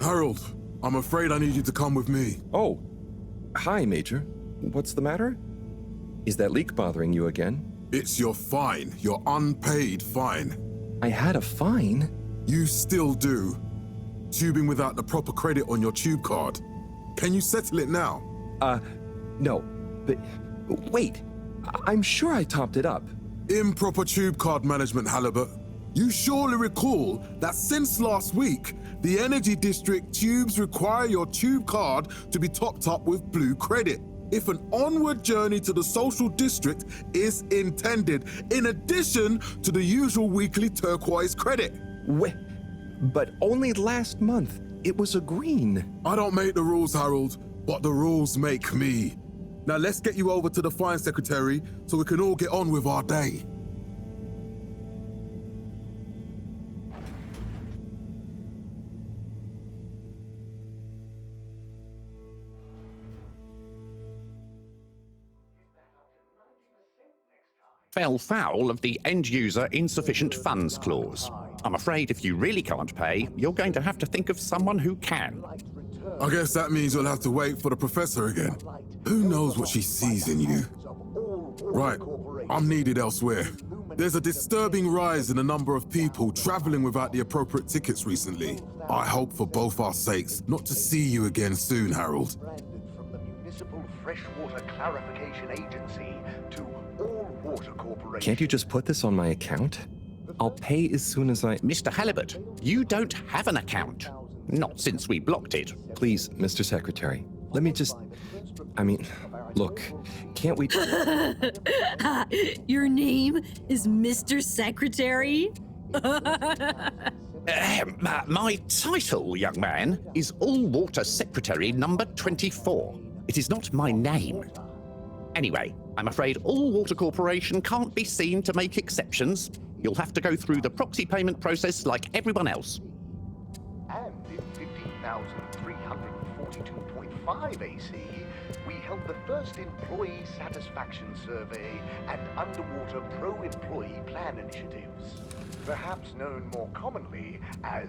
Harold, I'm afraid I need you to come with me. Oh, hi, Major. What's the matter? Is that leak bothering you again? It's your fine, your unpaid fine. I had a fine? You still do. Tubing without the proper credit on your tube card. Can you settle it now? No. But wait, I'm sure I topped it up. Improper tube card management, Halibut. You surely recall that since last week, the Energy District tubes require your tube card to be topped up with blue credit if an onward journey to the social district is intended, in addition to the usual weekly turquoise credit. Wait, but only last month it was a green. I don't make the rules, Harold, but the rules make me. Now let's get you over to the fine secretary so we can all get on with our day. Fell foul of the end-user insufficient funds clause. I'm afraid if you really can't pay, you're going to have to think of someone who can. I guess that means you'll have to wait for the professor again. Who knows what she sees in you? Right, I'm needed elsewhere. There's a disturbing rise in the number of people traveling without the appropriate tickets recently. I hope for both our sakes not to see you again soon, Harold. From the Municipal Freshwater Clarification Agency to all water corporations. Can't you just put this on my account? I'll pay as soon as I... Mr. Halibut, you don't have an account. Not since we blocked it. Please, Mr. Secretary, let me just... look, can't we... Your name is Mr. Secretary? My title, young man, is All Water Secretary number 24. It is not my name. Anyway, I'm afraid All Water Corporation can't be seen to make exceptions. You'll have to go through the proxy payment process like everyone else. And in 15,342.5 AC, we held the first employee satisfaction survey and underwater pro-employee plan initiatives, perhaps known more commonly as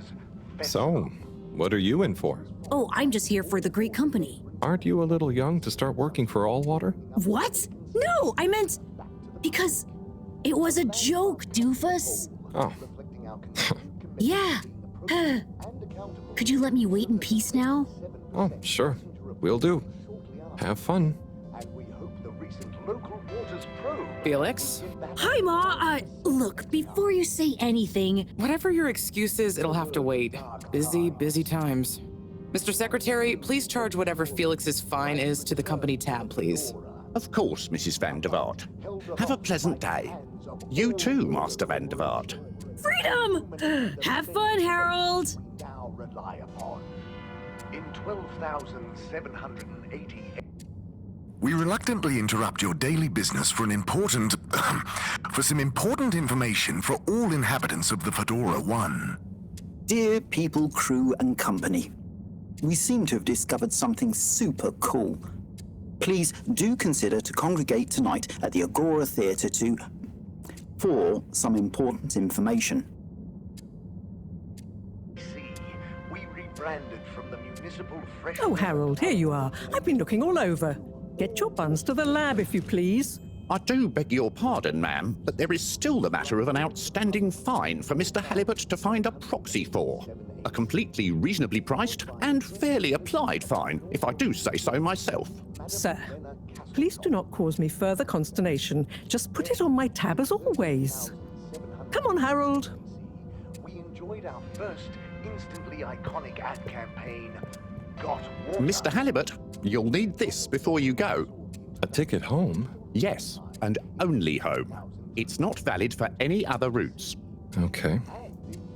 So, what are you in for? Oh, I'm just here for the great company. Aren't you a little young to start working for All Water? What? No, I meant because it was a joke, doofus. Oh. Yeah. Could you let me wait in peace now? Oh, sure. Will do. Have fun. And we hope the recent local waters probe. Felix? Hi, Ma. Look, before you say anything... Whatever your excuse is, it'll have to wait. Busy times. Mr. Secretary, please charge whatever Felix's fine is to the company tab, please. Of course, Mrs. Van der Vaart. Have a pleasant day. You too, Master Van der Vaart. Freedom! Have fun, Harold! Now rely upon. In 12,780. We reluctantly interrupt your daily business for some important information for all inhabitants of the Fedora 1. Dear people, crew, and company, we seem to have discovered something super cool. Please do consider to congregate tonight at the Agora Theatre for some important information. We rebranded from the Municipal Fresh. Oh, Harold, here you are. I've been looking all over. Get your buns to the lab, if you please. I do beg your pardon, ma'am, but there is still the matter of an outstanding fine for Mr. Halibut to find a proxy for. A completely reasonably priced and fairly applied fine, if I do say so myself. Sir, please do not cause me further consternation. Just put it on my tab as always. Come on, Harold. We enjoyed our first instantly iconic ad campaign, Got Water. Mr. Halibut, you'll need this before you go. A ticket home? Yes, and only home. It's not valid for any other routes. Okay.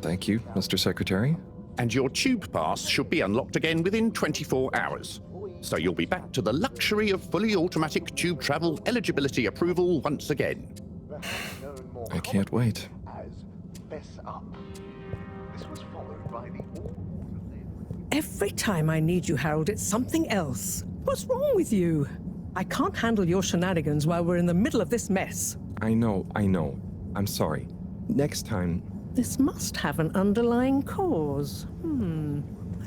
Thank you, Mr. Secretary. And your tube pass should be unlocked again within 24 hours. So you'll be back to the luxury of fully automatic tube travel eligibility approval once again. I can't wait. As Fess Up. This was followed by the Every time I need you, Harold, it's something else. What's wrong with you? I can't handle your shenanigans while we're in the middle of this mess. I know. I'm sorry. Next time... This must have an underlying cause.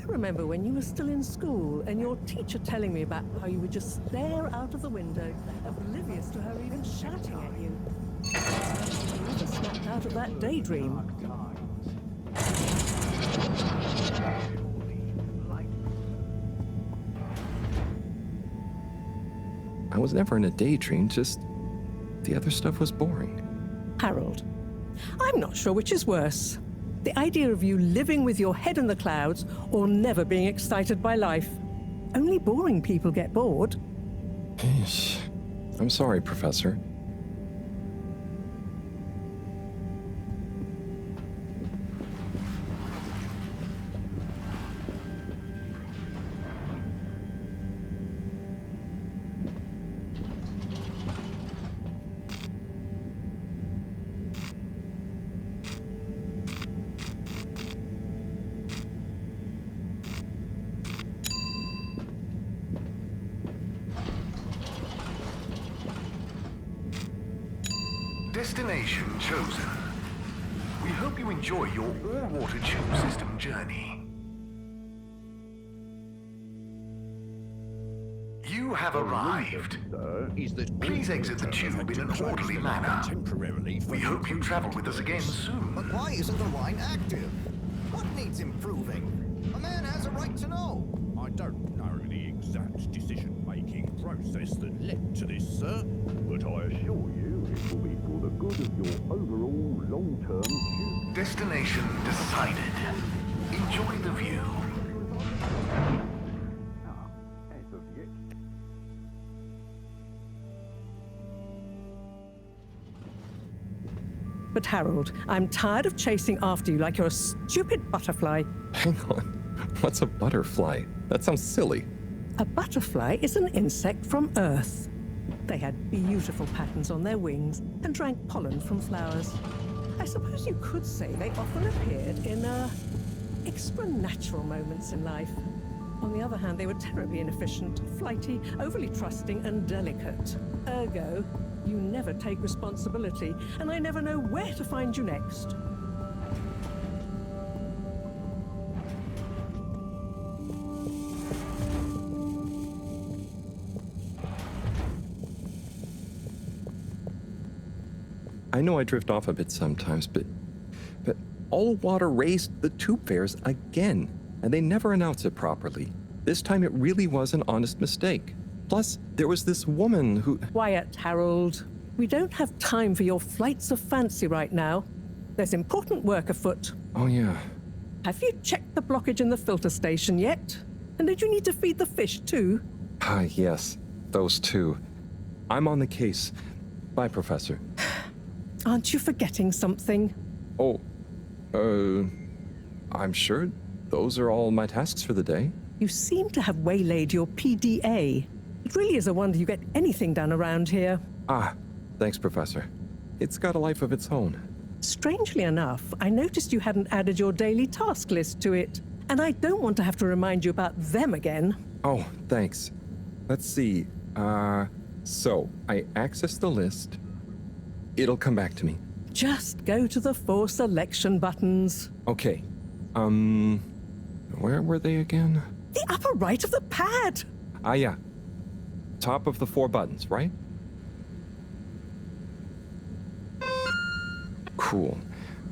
I remember when you were still in school and your teacher telling me about how you would just stare out of the window, oblivious to her even shouting at you. You never snapped out of that daydream. I was never in a daydream, just the other stuff was boring. Harold, I'm not sure which is worse. The idea of you living with your head in the clouds or never being excited by life. Only boring people get bored. I'm sorry, Professor. Destination chosen. We hope you enjoy your all-water tube system journey. You have arrived. Please exit the tube in an orderly manner. We hope you travel with us again soon. But why isn't the line active? What needs improving? A man has a right to know. I don't know the exact decision-making process that led to this, sir, but I assure you it will be for the good of your overall long-term... Destination decided. Enjoy the view. But Harold, I'm tired of chasing after you like you're a stupid butterfly. Hang on. What's a butterfly? That sounds silly. A butterfly is an insect from Earth. They had beautiful patterns on their wings and drank pollen from flowers. I suppose you could say they often appeared in extra natural moments in life. On the other hand, they were terribly inefficient, flighty, overly trusting, and delicate. Ergo, you never take responsibility, and I never know where to find you next. I know I drift off a bit sometimes, but All Water raised the tube fares again, and they never announced it properly. This time it really was an honest mistake. Plus, there was this woman who... Quiet, Harold. We don't have time for your flights of fancy right now. There's important work afoot. Oh, yeah. Have you checked the blockage in the filter station yet? And did you need to feed the fish too? Ah, yes. Those two. I'm on the case. Bye, Professor. Aren't you forgetting something? Oh, I'm sure those are all my tasks for the day. You seem to have waylaid your PDA. It really is a wonder you get anything done around here. Ah, thanks, Professor. It's got a life of its own. Strangely enough, I noticed you hadn't added your daily task list to it, and I don't want to have to remind you about them again. Oh, thanks. Let's see. So I access the list. It'll come back to me. Just go to the 4 selection buttons. Okay. Where were they again? The upper right of the pad. Ah, yeah. Top of the 4 buttons, right? Cool.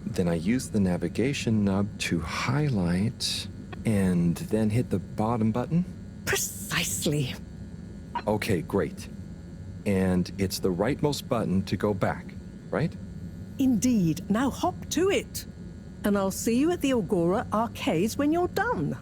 Then I use the navigation nub to highlight and then hit the bottom button. Precisely. Okay, great. And it's the rightmost button to go back, right? Indeed. Now hop to it. And I'll see you at the Agora arcades when you're done.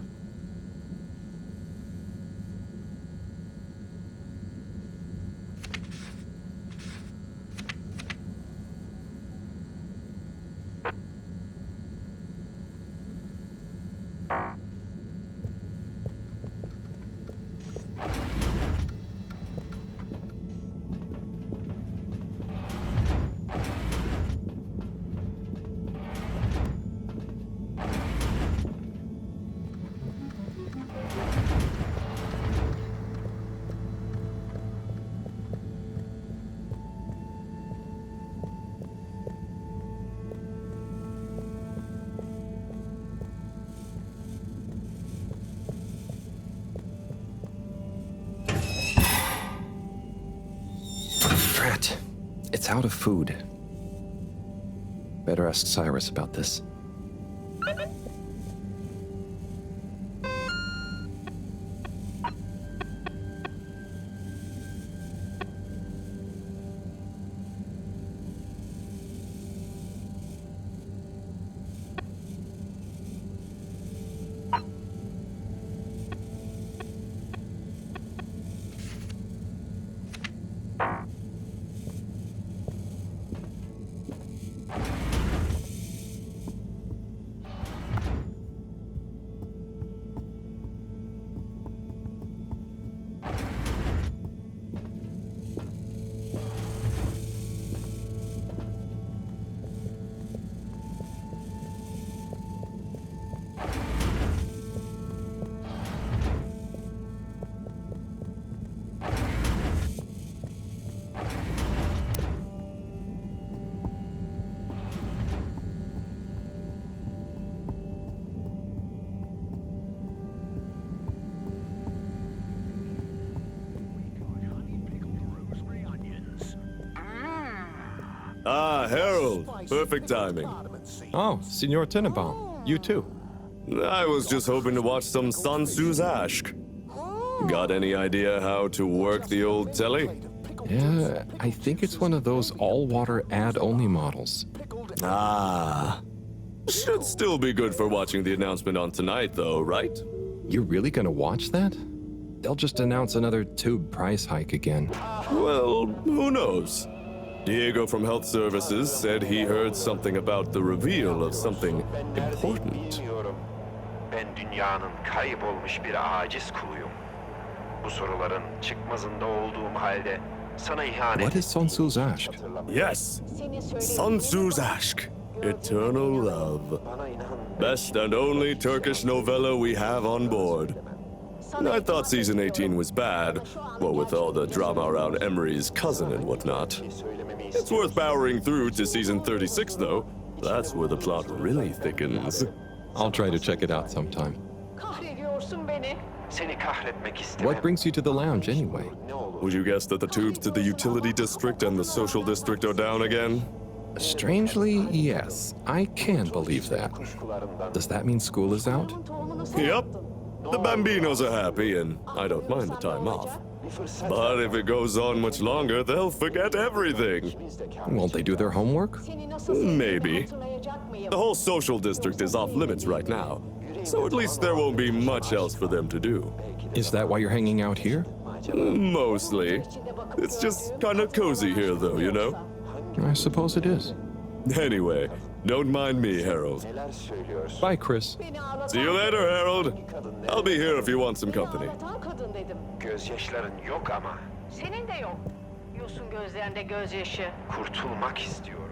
It's out of food. Better ask Cyrus about this. Ah, Harold. Perfect timing. Oh, Signor Tenenbaum. You too. I was just hoping to watch some Sansu's Ashk. Got any idea how to work the old telly? Yeah, I think it's one of those all-water ad-only models. Ah. Should still be good for watching the announcement on tonight, though, right? You're really gonna watch that? They'll just announce another tube price hike again. Well, who knows? Diego from Health Services said he heard something about the reveal of something important. Ben dünyanın kaybolmuş bir aciz kuluyum. Bu soruların çıkmazında olduğum halde sana ihanet. What is Sansu's Ashk? Yes, Sansu's Ashk. Eternal Love. Best and only Turkish novella we have on board. I thought season 18 was bad, what with all the drama around Emery's cousin and whatnot. It's worth powering through to season 36, though. That's where the plot really thickens. I'll try to check it out sometime. Seni kahretmek istemem. What brings you to the lounge anyway? Would you guess that the tubes to the utility district and the social district are down again? Strangely, yes. I can believe that. Does that mean school is out? Yep. The Bambinos are happy, and I don't mind the time off. But if it goes on much longer, they'll forget everything. Won't they do their homework? Maybe. The whole social district is off limits right now, so at least there won't be much else for them to do. Is that why you're hanging out here? Mostly. It's just kind of cozy here, though, you know? I suppose it is. Anyway, don't mind me, Harold. Bye, Chris. See you later, Harold. I'll be here if you want some company. Gözyaşların yok ama. Senin de yok. Yosun gözlerinde gözyaşı. Kurtulmak istiyorum.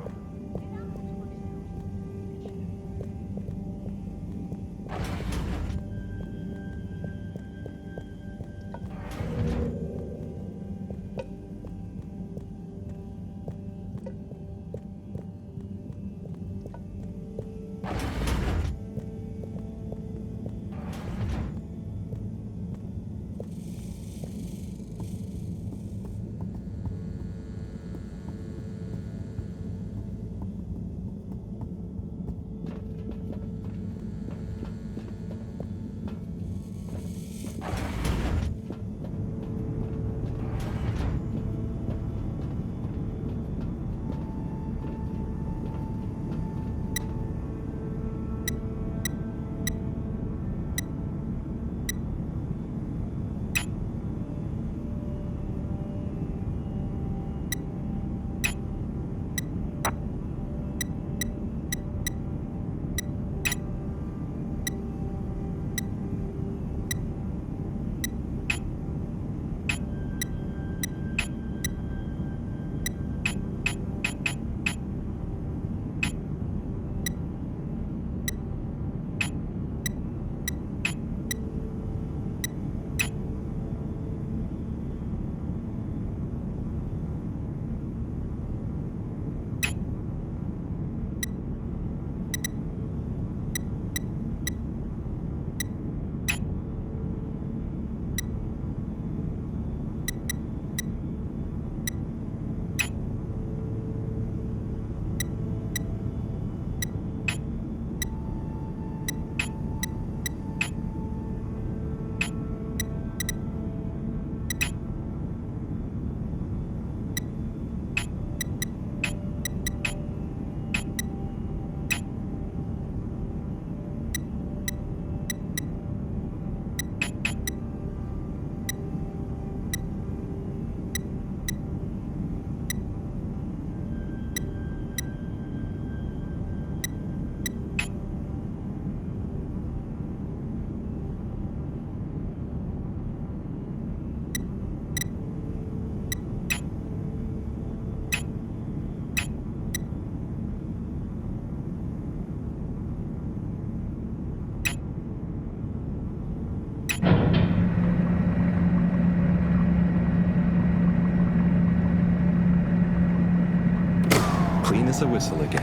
Clean as a whistle again.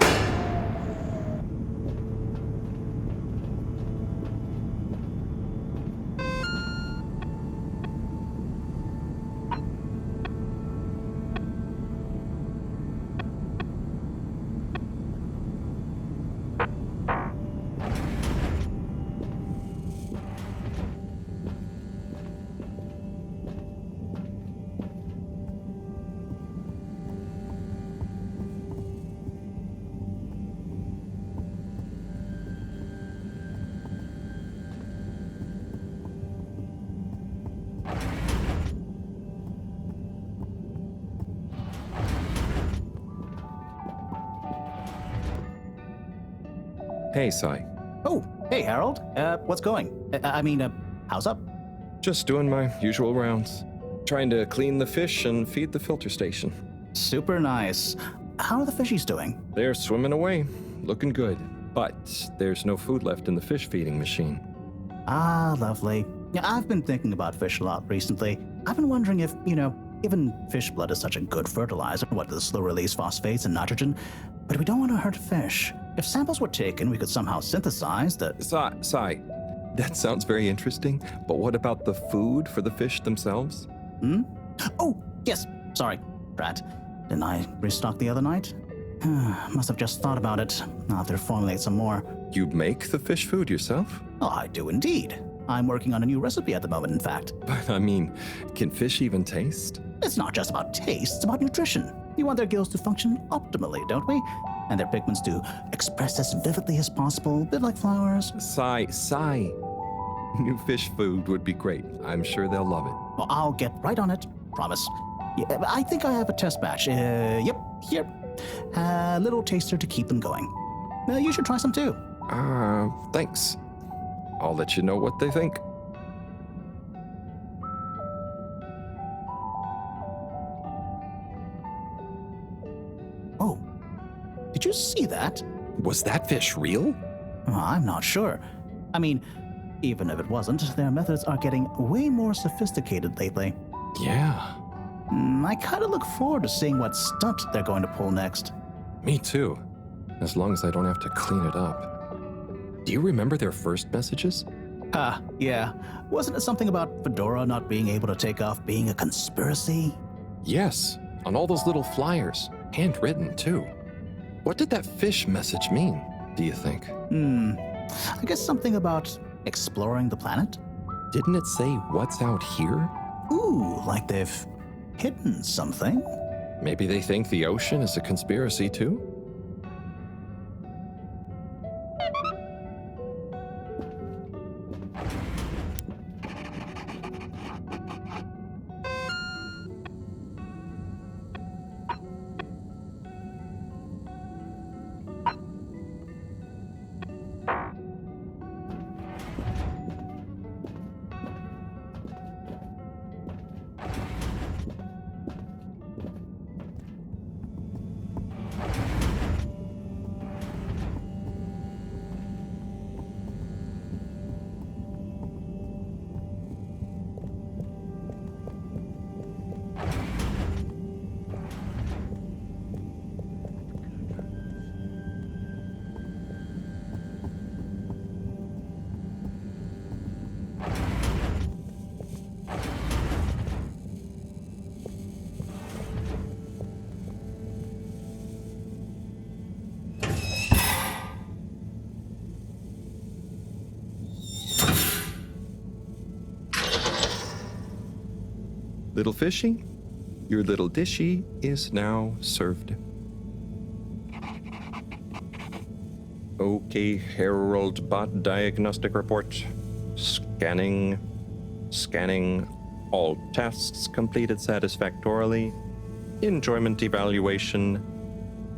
Hey, Sai. Oh, hey, Harold. What's going? How's up? Just doing my usual rounds. Trying to clean the fish and feed the filter station. Super nice. How are the fishies doing? They're swimming away, looking good. But there's no food left in the fish feeding machine. Ah, lovely. Yeah, I've been thinking about fish a lot recently. I've been wondering if, given fish blood is such a good fertilizer, what the slow-release phosphates and nitrogen, but we don't want to hurt fish. If samples were taken, we could somehow synthesize the... Sai, that sounds very interesting, but what about the food for the fish themselves? Oh, yes, sorry, Brad. Didn't I restock the other night? Must have just thought about it. I'll have to formulate some more. You make the fish food yourself? Oh, I do indeed. I'm working on a new recipe at the moment, in fact. But I mean, can fish even taste? It's not just about taste, it's about nutrition. We want their gills to function optimally, don't we? And their pigments to express as vividly as possible, a bit like flowers. Sai. New fish food would be great. I'm sure they'll love it. Well, I'll get right on it. Promise. Yeah, I think I have a test batch. Yep, here. A little taster to keep them going. You should try some too. Thanks. I'll let you know what they think. Oh, did you see that? Was that fish real? I'm not sure. I mean, even if it wasn't, their methods are getting way more sophisticated lately. Yeah. I kind of look forward to seeing what stunt they're going to pull next. Me too. As long as I don't have to clean it up. Do you remember their first messages? Yeah. Wasn't it something about Fedora not being able to take off being a conspiracy? Yes, on all those little flyers. Handwritten, too. What did that fish message mean, do you think? I guess something about exploring the planet? Didn't it say what's out here? Ooh, like they've hidden something? Maybe they think the ocean is a conspiracy, too? Little fishy, your little dishy is now served. Okay, Harold Bot Diagnostic Report. Scanning. All tasks completed satisfactorily. Enjoyment evaluation,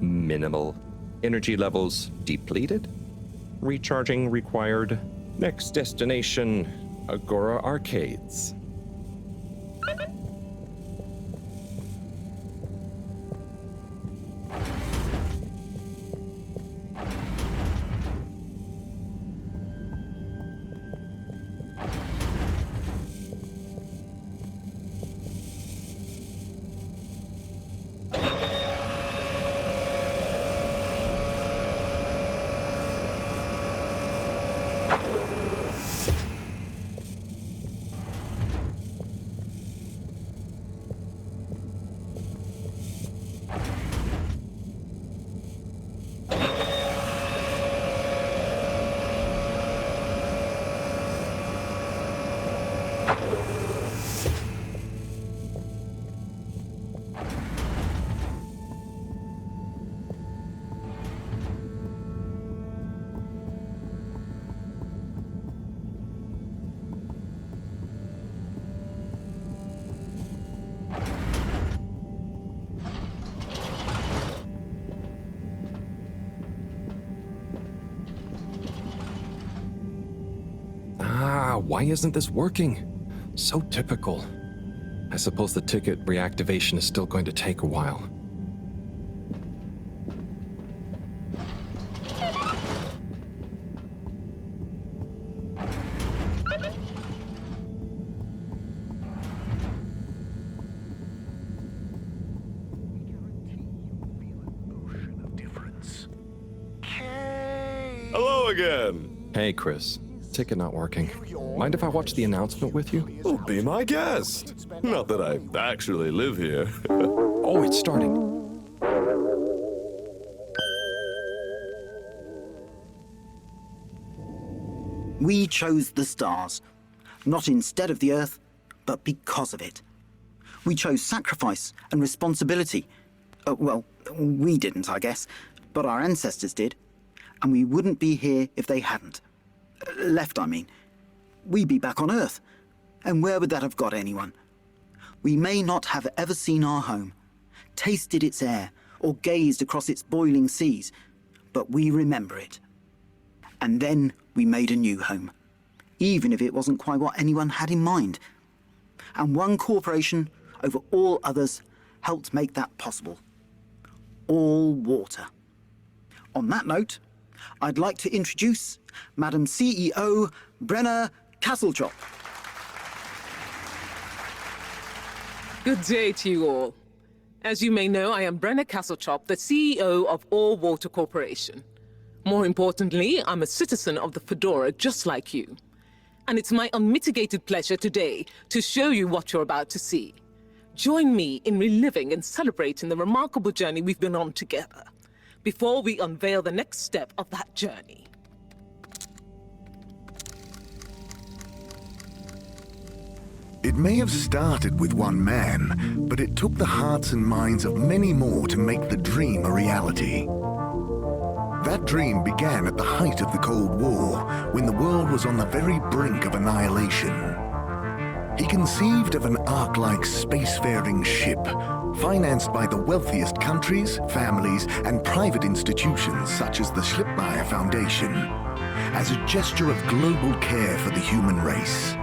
minimal. Energy levels depleted. Recharging required. Next destination, Agora Arcades. why isn't this working? So typical. I suppose the ticket reactivation is still going to take a while. Hello again. Hey, Chris. Ticket not working. Mind if I watch the announcement with you? Oh, be my guest. Not that I actually live here. Oh, it's starting. We chose the stars, not instead of the Earth, but because of it. We chose sacrifice and responsibility. Well, we didn't, I guess, but our ancestors did. And we wouldn't be here if they hadn't. Left, I mean. We'd be back on Earth. And where would that have got anyone? We may not have ever seen our home, tasted its air, or gazed across its boiling seas, but we remember it. And then we made a new home, even if it wasn't quite what anyone had in mind. And one corporation, over all others, helped make that possible. All water. On that note, I'd like to introduce Madam CEO Brenna Castletop. Good day to you all. As you may know, I am Brenna Castletop, the CEO of All Water Corporation. More importantly, I'm a citizen of the Fedora just like you. And it's my unmitigated pleasure today to show you what you're about to see. Join me in reliving and celebrating the remarkable journey we've been on together, before we unveil the next step of that journey. It may have started with one man, but it took the hearts and minds of many more to make the dream a reality. That dream began at the height of the Cold War, when the world was on the very brink of annihilation. He conceived of an Ark-like spacefaring ship, financed by the wealthiest countries, families, and private institutions such as the Schlipmeyer Foundation, as a gesture of global care for the human race.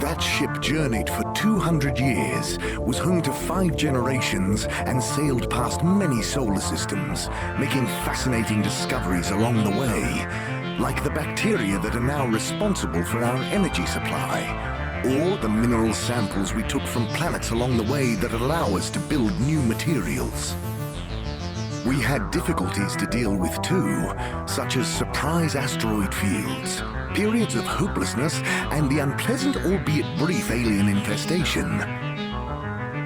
That ship journeyed for 200 years, was home to 5 generations, and sailed past many solar systems, making fascinating discoveries along the way, like the bacteria that are now responsible for our energy supply, or the mineral samples we took from planets along the way that allow us to build new materials. We had difficulties to deal with too, such as surprise asteroid fields, periods of hopelessness, and the unpleasant albeit brief alien infestation.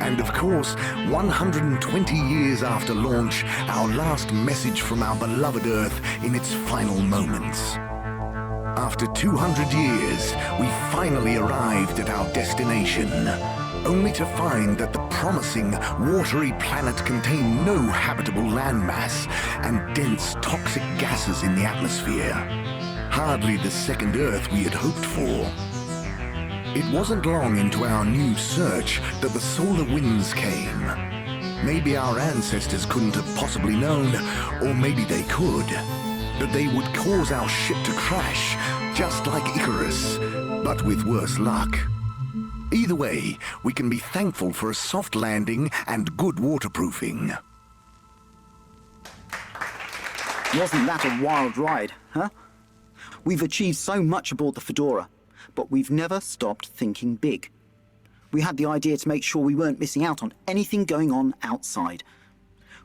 And of course, 120 years after launch, our last message from our beloved Earth in its final moments. After 200 years, we finally arrived at our destination, only to find that the promising, watery planet contained no habitable landmass and dense, toxic gases in the atmosphere. Hardly the second Earth we had hoped for. It wasn't long into our new search that the solar winds came. Maybe our ancestors couldn't have possibly known, or maybe they could, that they would cause our ship to crash, just like Icarus, but with worse luck. Either way, we can be thankful for a soft landing and good waterproofing. Wasn't that a wild ride, huh? We've achieved so much aboard the Fedora, but we've never stopped thinking big. We had the idea to make sure we weren't missing out on anything going on outside.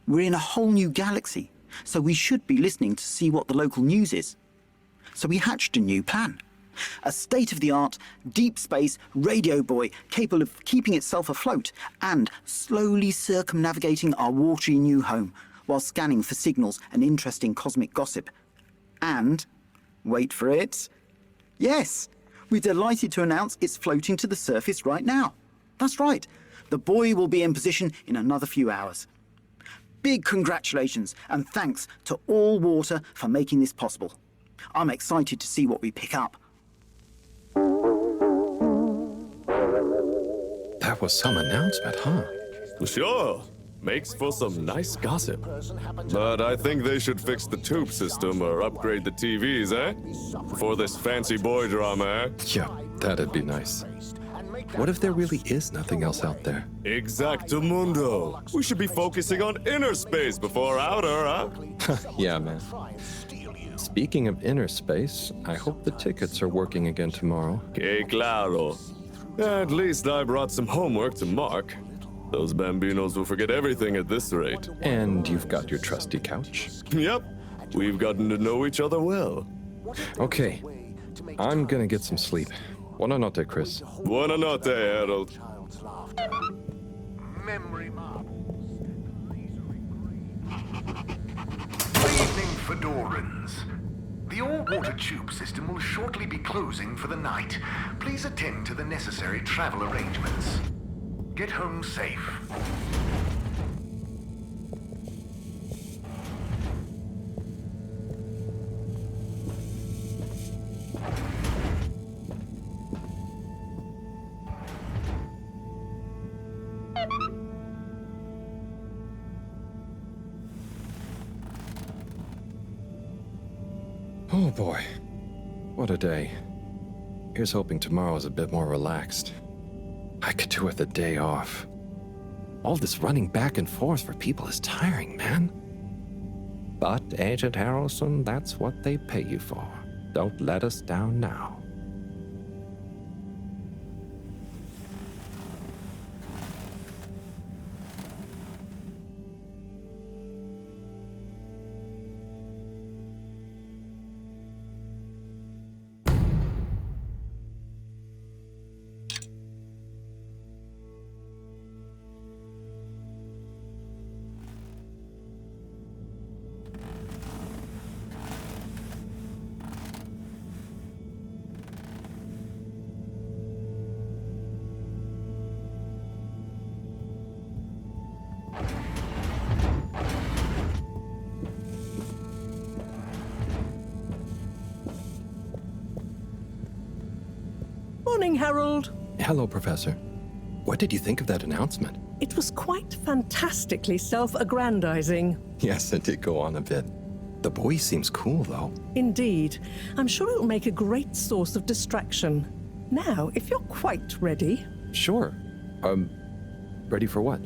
We're in a whole new galaxy, so we should be listening to see what the local news is. So we hatched a new plan. A state-of-the-art, deep space radio buoy capable of keeping itself afloat and slowly circumnavigating our watery new home while scanning for signals and interesting cosmic gossip. And, wait for it, yes, we're delighted to announce it's floating to the surface right now. That's right, the buoy will be in position in another few hours. Big congratulations and thanks to All Water for making this possible. I'm excited to see what we pick up. That was some announcement, huh? Sure. Makes for some nice gossip. But I think they should fix the tube system or upgrade the TVs, eh? For this fancy boy drama, eh? Yeah, that'd be nice. What if there really is nothing else out there? Exactamundo. We should be focusing on inner space before outer, huh? Yeah, man. Speaking of inner space, I hope the tickets are working again tomorrow. Que claro. At least I brought some homework to mark. Those bambinos will forget everything at this rate. And you've got your trusty couch. Yep. We've gotten to know each other well. Okay. I'm gonna get some sleep. Buona notte, Chris. Buona notte, Harold. Memory marbles. Good evening, Fedorans. The all-water tube system will shortly be closing for the night. Please attend to the necessary travel arrangements. Get home safe. Oh boy. What a day. Here's hoping tomorrow's a bit more relaxed. I could do with a day off. All this running back and forth for people is tiring, man. But, Agent Harrelson, that's what they pay you for. Don't let us down now. Morning, Harold. Hello, Professor. What did you think of that announcement? It was quite fantastically self-aggrandizing. Yes, it did go on a bit. The boy seems cool, though. Indeed. I'm sure it'll make a great source of distraction. Now, if you're quite ready... Sure. Ready for what?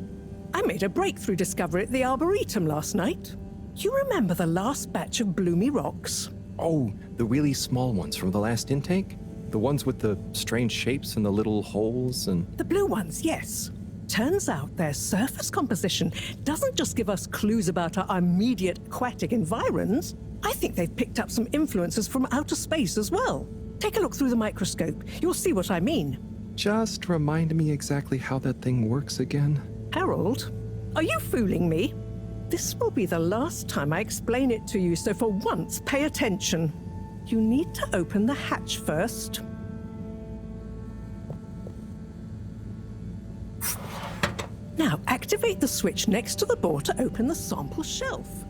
I made a breakthrough discovery at the Arboretum last night. You remember the last batch of bloomy rocks? Oh, the really small ones from the last intake? The ones with the strange shapes and the little holes and... The blue ones, yes. Turns out their surface composition doesn't just give us clues about our immediate aquatic environs. I think they've picked up some influences from outer space as well. Take a look through the microscope. You'll see what I mean. Just remind me exactly how that thing works again. Harold, are you fooling me? This will be the last time I explain it to you, so for once, pay attention. You need to open the hatch first. Now, activate the switch next to the bore to open the sample shelf.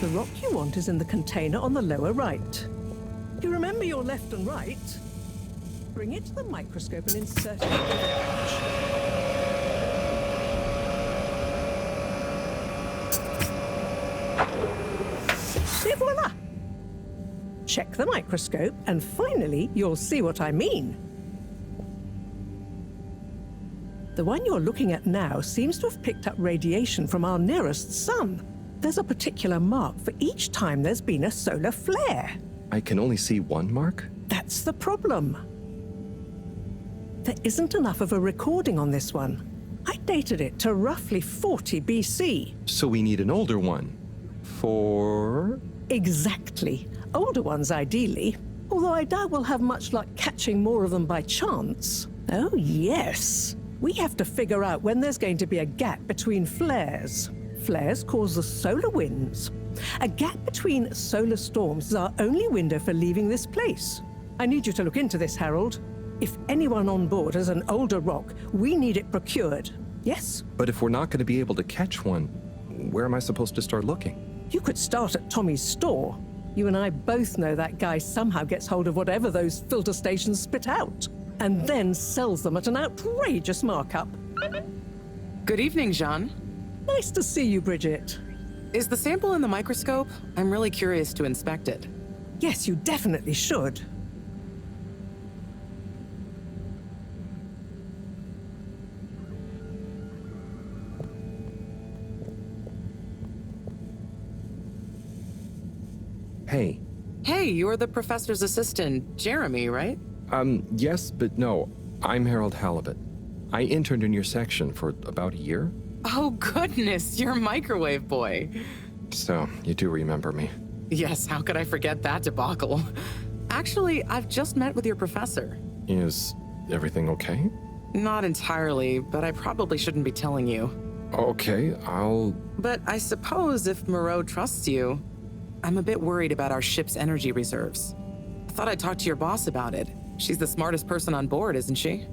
The rock you want is in the container on the lower right. You remember your left and right? Bring it to the microscope and insert it into the hatch. Et voila! Check the microscope, and finally, you'll see what I mean. The one you're looking at now seems to have picked up radiation from our nearest sun. There's a particular mark for each time there's been a solar flare. I can only see one mark? That's the problem. There isn't enough of a recording on this one. I dated it to roughly 40 BC. So we need an older one. For? Exactly. Older ones, ideally. Although I doubt we'll have much luck catching more of them by chance. Oh, yes. We have to figure out when there's going to be a gap between flares. Flares cause the solar winds. A gap between solar storms is our only window for leaving this place. I need you to look into this, Harold. If anyone on board has an older rock, we need it procured. Yes? But if we're not going to be able to catch one, where am I supposed to start looking? You could start at Tommy's store. You and I both know that guy somehow gets hold of whatever those filter stations spit out, and then sells them at an outrageous markup. Good evening, Jean. Nice to see you, Bridget. Is the sample in the microscope? I'm really curious to inspect it. Yes, you definitely should. Hey. Hey, you're the professor's assistant, Jeremy, right? Yes, but no. I'm Harold Halibut. I interned in your section for about a year. Oh, goodness, you're microwave boy. So, you do remember me. Yes, how could I forget that debacle? Actually, I've just met with your professor. Is everything okay? Not entirely, but I probably shouldn't be telling you. Okay, I'll... But I suppose if Moreau trusts you, I'm a bit worried about our ship's energy reserves. I thought I'd talk to your boss about it. She's the smartest person on board, isn't she?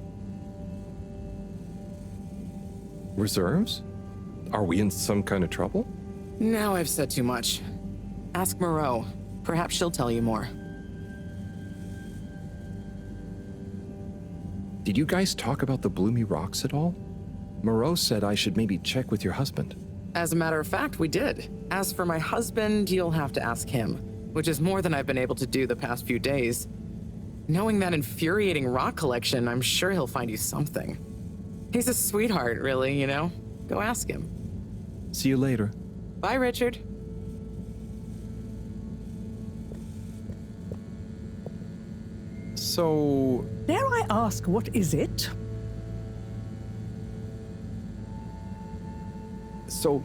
Reserves? Are we in some kind of trouble? Now I've said too much. Ask Moreau. Perhaps she'll tell you more. Did you guys talk about the Bloomy Rocks at all? Moreau said I should maybe check with your husband. As a matter of fact, we did. As for my husband, you'll have to ask him, which is more than I've been able to do the past few days. Knowing that infuriating rock collection, I'm sure he'll find you something. He's a sweetheart, really, you know? Go ask him. See you later. Bye, Richard. So... Dare I ask, what is it? So,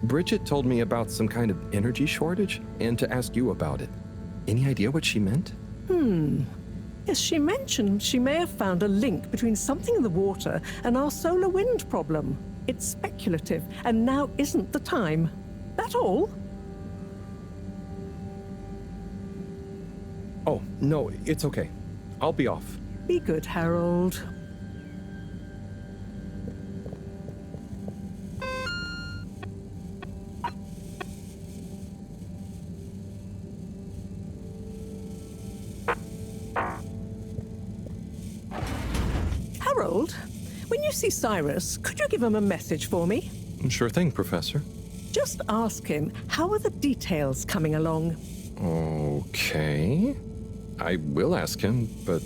Bridget told me about some kind of energy shortage and to ask you about it. Any idea what she meant? Yes, she mentioned she may have found a link between something in the water and our solar wind problem. It's speculative, and now isn't the time. That all? Oh, no, it's okay. I'll be off. Be good, Harold. Harold, when you see Cyrus, could you give him a message for me? Sure thing, Professor. Just ask him, how are the details coming along? Okay. I will ask him, but,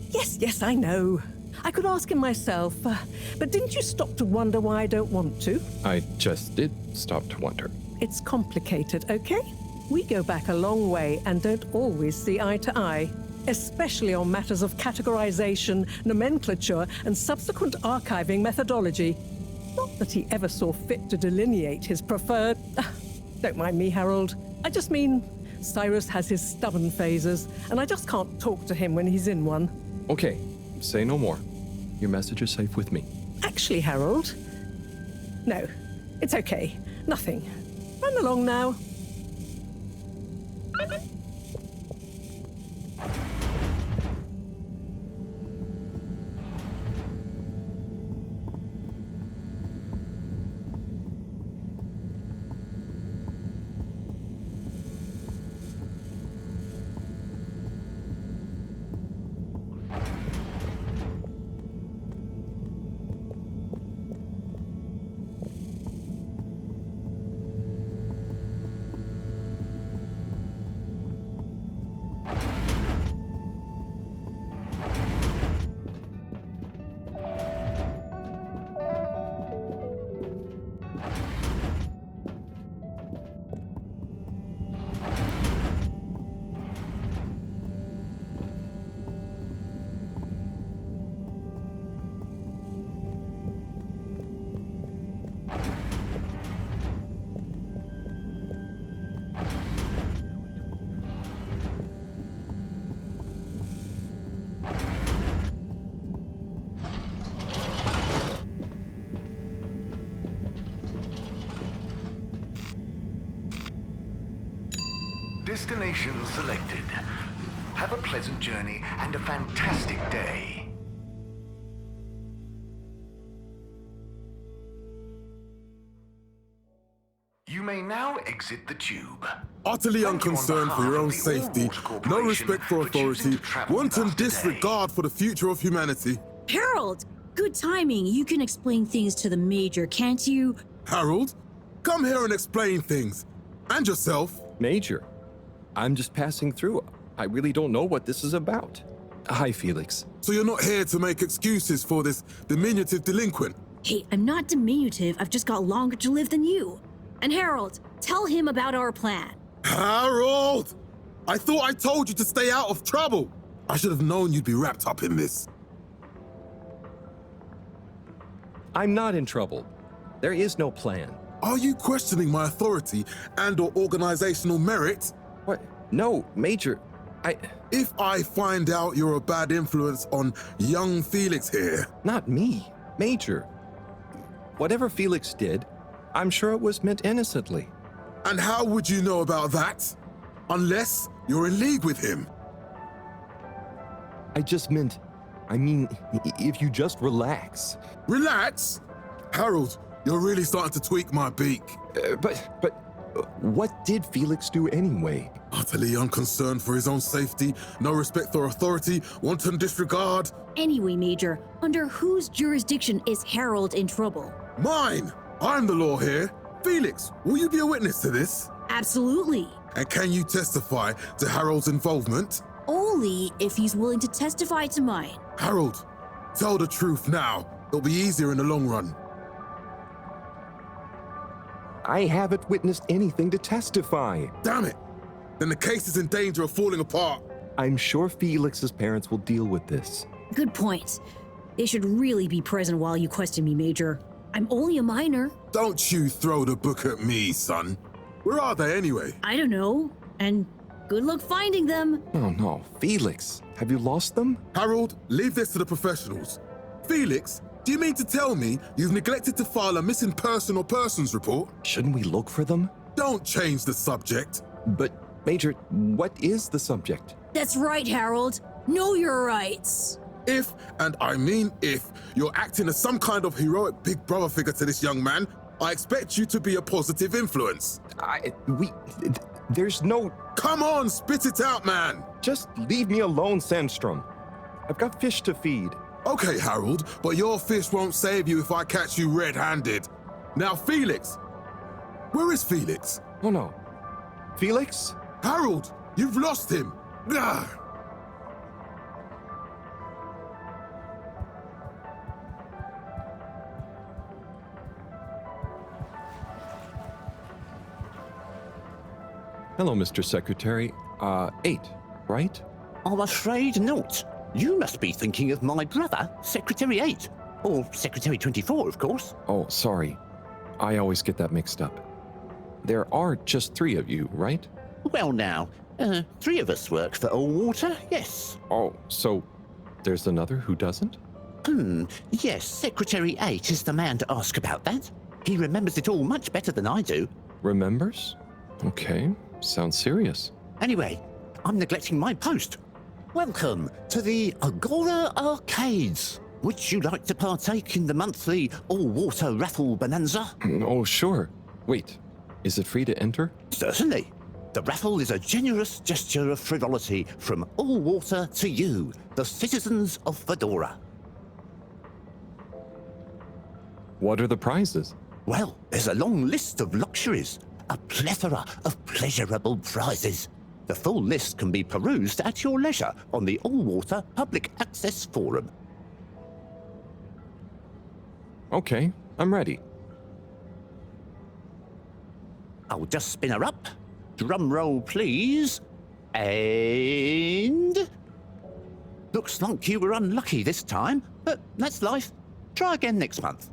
Yes, I know. I could ask him myself, but didn't you stop to wonder why I don't want to? I just did stop to wonder. It's complicated, okay? We go back a long way and don't always see eye to eye, especially on matters of categorization, nomenclature, and subsequent archiving methodology. Not that he ever saw fit to delineate his preferred... Don't mind me, Harold. I just mean, Cyrus has his stubborn phases, and I just can't talk to him when he's in one. Okay, say no more. Your message is safe with me. Actually, Harold... No, it's okay. Nothing. Run along now. Destination selected. Have a pleasant journey and a fantastic day. You may now exit the tube. Utterly unconcerned for your own safety, no respect for authority, wanton disregard for the future of humanity. Harold! Good timing. You can explain things to the Major, can't you? Harold, come here and explain things. And yourself. Major, I'm just passing through. I really don't know what this is about. Hi, Felix. So you're not here to make excuses for this diminutive delinquent? Hey, I'm not diminutive. I've just got longer to live than you. And Harold, tell him about our plan. Harold! I thought I told you to stay out of trouble. I should have known you'd be wrapped up in this. I'm not in trouble. There is no plan. Are you questioning my authority and/or organizational merit? What? No, Major. If I find out you're a bad influence on young Felix here... Not me. Major. Whatever Felix did, I'm sure it was meant innocently. And how would you know about that? Unless you're in league with him. I mean, if you just relax. Relax? Harold, you're really starting to tweak my beak. But what did Felix do anyway? Utterly unconcerned for his own safety, no respect for authority, wanton disregard. Anyway, Major, under whose jurisdiction is Harold in trouble? Mine! I'm the law here. Felix, will you be a witness to this? Absolutely. And can you testify to Harold's involvement? Only if he's willing to testify to mine. Harold, tell the truth now. It'll be easier in the long run. I haven't witnessed anything to testify. Damn it! Then the case is in danger of falling apart. I'm sure Felix's parents will deal with this. Good point. They should really be present while you question me, Major. I'm only a minor. Don't you throw the book at me, son. Where are they anyway? I don't know. And good luck finding them. Oh no, Felix, have you lost them? Harold, leave this to the professionals. Felix, do you mean to tell me you've neglected to file a missing person or persons report? Shouldn't we look for them? Don't change the subject. But, Major, what is the subject? That's right, Harold. Know your rights. If, and I mean if, you're acting as some kind of heroic big brother figure to this young man, I expect you to be a positive influence. There's no... Come on, spit it out, man! Just leave me alone, Sandstrom. I've got fish to feed. Okay, Harold, but your fish won't save you if I catch you red-handed. Now, Felix! Where is Felix? Oh no. Felix? Harold, you've lost him! Ugh. Hello, Mr. Secretary. 8, right? I'm afraid not. You must be thinking of my brother, Secretary 8. Or Secretary 24, of course. Oh, sorry. I always get that mixed up. There are just 3 of you, right? Well now, 3 of us work for Allwater, yes. Oh, so there's another who doesn't? Yes, Secretary 8 is the man to ask about that. He remembers it all much better than I do. Remembers? Okay, sounds serious. Anyway, I'm neglecting my post. Welcome to the Agora Arcades. Would you like to partake in the monthly all-water raffle bonanza? Oh, sure. Wait, is it free to enter? Certainly. The raffle is a generous gesture of frivolity from Allwater to you, the citizens of Fedora. What are the prizes? Well, there's a long list of luxuries, a plethora of pleasurable prizes. The full list can be perused at your leisure on the Allwater Public Access Forum. Okay, I'm ready. I'll just spin her up. Drum roll, please. And... Looks like you were unlucky this time, but that's life. Try again next month.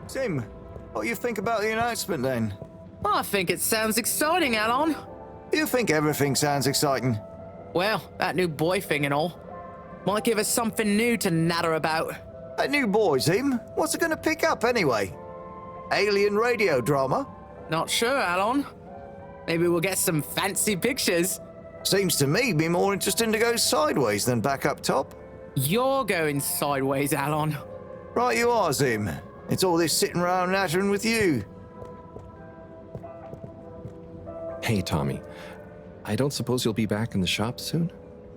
Tim, what do you think about the announcement then? I think it sounds exciting, Alon. You think everything sounds exciting? Well, that new boy thing and all. Might give us something new to natter about. A new boy, Tim? What's it gonna pick up anyway? Alien radio drama? Not sure, Alon. Maybe we'll get some fancy pictures. Seems to me be more interesting to go sideways than back up top. You're going sideways, Alon. Right you are, Zim. It's all this sitting around nattering with you. Hey, Tommy. I don't suppose you'll be back in the shop soon?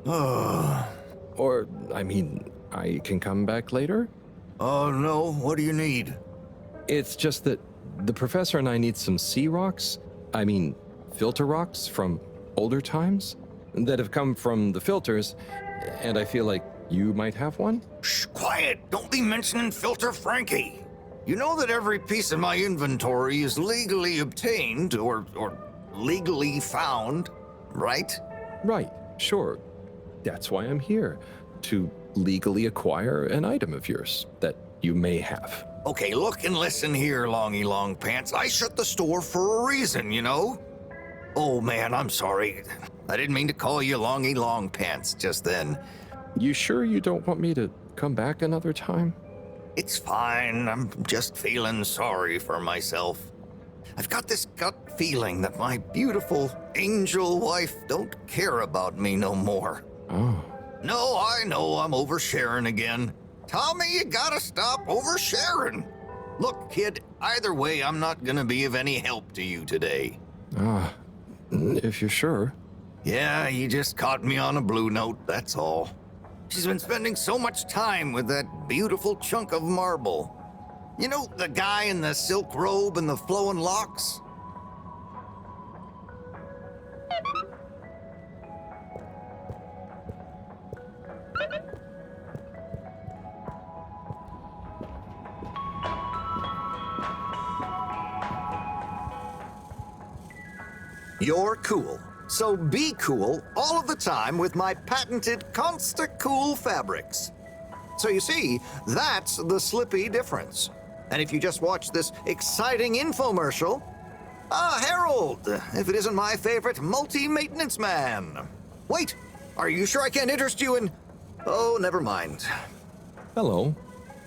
Or, I mean, I can come back later? Oh, no. What do you need? It's just that the professor and I need some sea rocks. I mean, filter rocks from older times that have come from the filters, and I feel like you might have one? Shh, quiet. Don't be mentioning Filter Frankie. You know that every piece of my inventory is legally obtained or legally found, right? Right, sure. That's why I'm here, to legally acquire an item of yours that you may have. Okay, look and listen here, Longy Long Pants. I shut the store for a reason, you know? Oh man, I'm sorry. I didn't mean to call you Longy Long Pants just then. You sure you don't want me to come back another time? It's fine. I'm just feeling sorry for myself. I've got this gut feeling that my beautiful angel wife don't care about me no more. Oh. No, I know I'm oversharing again. Tommy, you gotta stop oversharing. Look, kid, either way, I'm not gonna be of any help to you today. If you're sure. Yeah, you just caught me on a blue note, that's all. She's been spending so much time with that beautiful chunk of marble. You know, the guy in the silk robe and the flowing locks? You're cool. So be cool all of the time with my patented Consta-Cool fabrics. So you see, that's the Slippy difference. And if you just watch this exciting infomercial, Harold, if it isn't my favorite multi-maintenance man. Wait, are you sure I can't interest you in... Oh, never mind. Hello.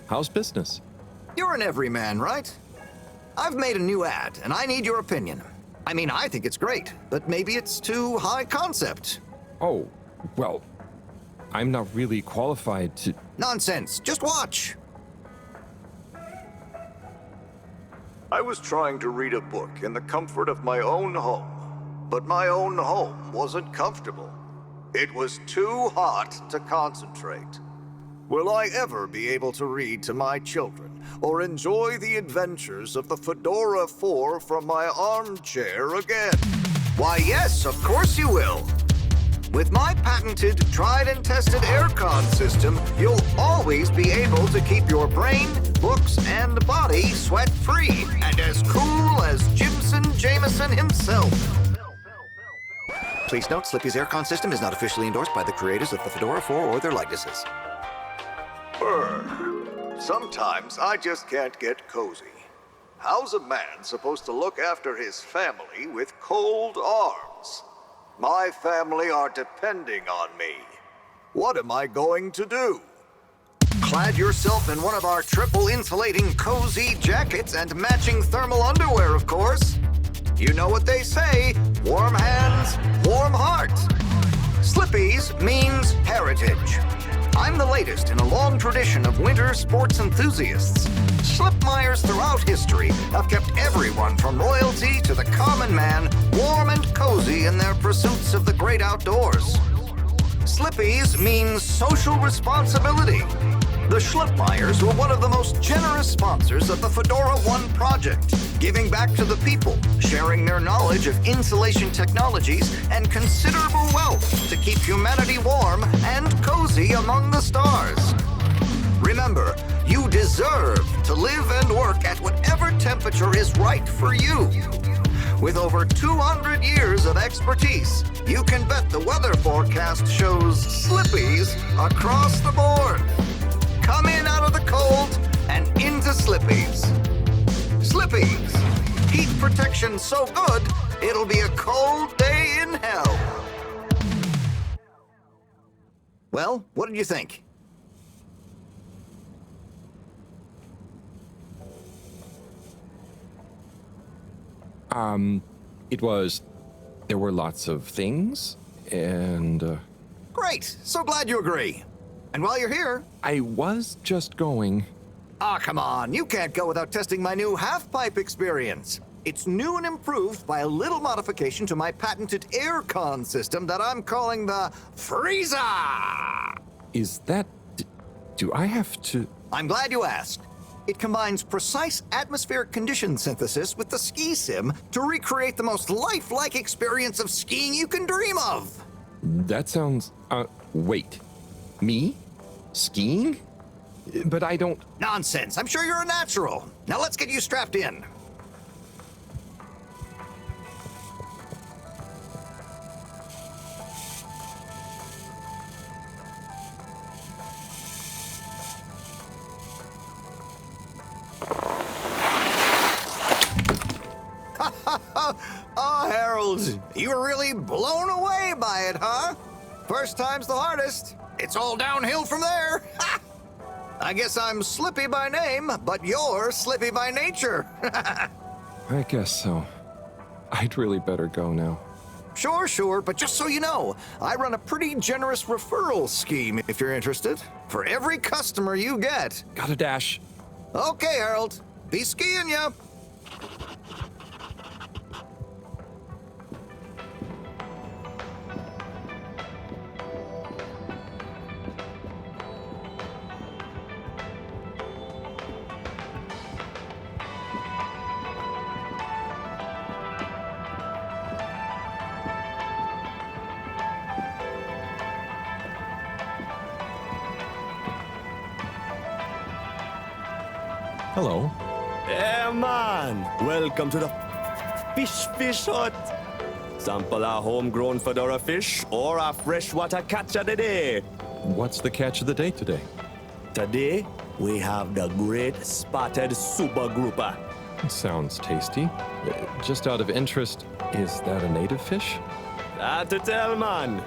How's business? You're an everyman, right? I've made a new ad, and I need your opinion. I mean, I think it's great, but maybe it's too high concept. Oh, well, I'm not really qualified to... Nonsense. Just watch. I was trying to read a book in the comfort of my own home, but my own home wasn't comfortable. It was too hot to concentrate. Will I ever be able to read to my children or enjoy the adventures of the Fedora 4 from my armchair again? Why, yes, of course you will. With my patented, tried and tested aircon system, you'll always be able to keep your brain, books, and body sweat-free and as cool as Jimson Jameson himself. Please note, Slippy's aircon system is not officially endorsed by the creators of the Fedora 4 or their likenesses. Sometimes I just can't get cozy. How's a man supposed to look after his family with cold arms? My family are depending on me. What am I going to do? Clad yourself in one of our triple insulating cozy jackets and matching thermal underwear, of course. You know what they say, warm hands, warm heart. Slippy's means heritage. I'm the latest in a long tradition of winter sports enthusiasts. Slipmeyers throughout history have kept everyone from royalty to the common man warm and cozy in their pursuits of the great outdoors. Slippy's means social responsibility. The Schlipmeyers were one of the most generous sponsors of the Fedora 1 project, giving back to the people, sharing their knowledge of insulation technologies and considerable wealth to keep humanity warm and cozy among the stars. Remember, you deserve to live and work at whatever temperature is right for you. With over 200 years of expertise, you can bet the weather forecast shows Slippies across the board. Come in out of the cold and into Slippies. slippies. Heat protection so good, it'll be a cold day in hell. Well, what did you think? There were lots of things, and, Great, so glad you agree. And while you're here... I was just going... Ah, come on, you can't go without testing my new half-pipe experience. It's new and improved by a little modification to my patented aircon system that I'm calling the Freezer! Is that... do I have to... I'm glad you asked. It combines precise atmospheric condition synthesis with the ski sim to recreate the most lifelike experience of skiing you can dream of. That sounds... wait. Me? Skiing? But I don't... Nonsense, I'm sure you're a natural. Now let's get you strapped in. Oh, Harold, you were really blown away by it, huh? First time's the hardest. It's all downhill from there. I guess I'm Slippy by name, but you're Slippy by nature. I guess so. I'd really better go now. Sure, but just so you know, I run a pretty generous referral scheme if you're interested. For every customer you get. Gotta dash. Okay, Harold. Be skiing ya. Hello. Yeah, man. Welcome to the fish hut. Sample our homegrown fedora fish or our freshwater catch of the day. What's the catch of the day today? Today, we have the great spotted super grouper. Sounds tasty. Just out of interest, is that a native fish? Hard to tell, man.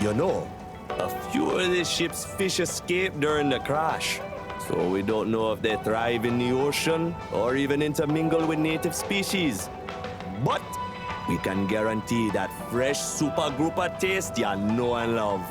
You know, a few of the ship's fish escaped during the crash. So we don't know if they thrive in the ocean or even intermingle with native species. But we can guarantee that fresh super grouper taste you know and love.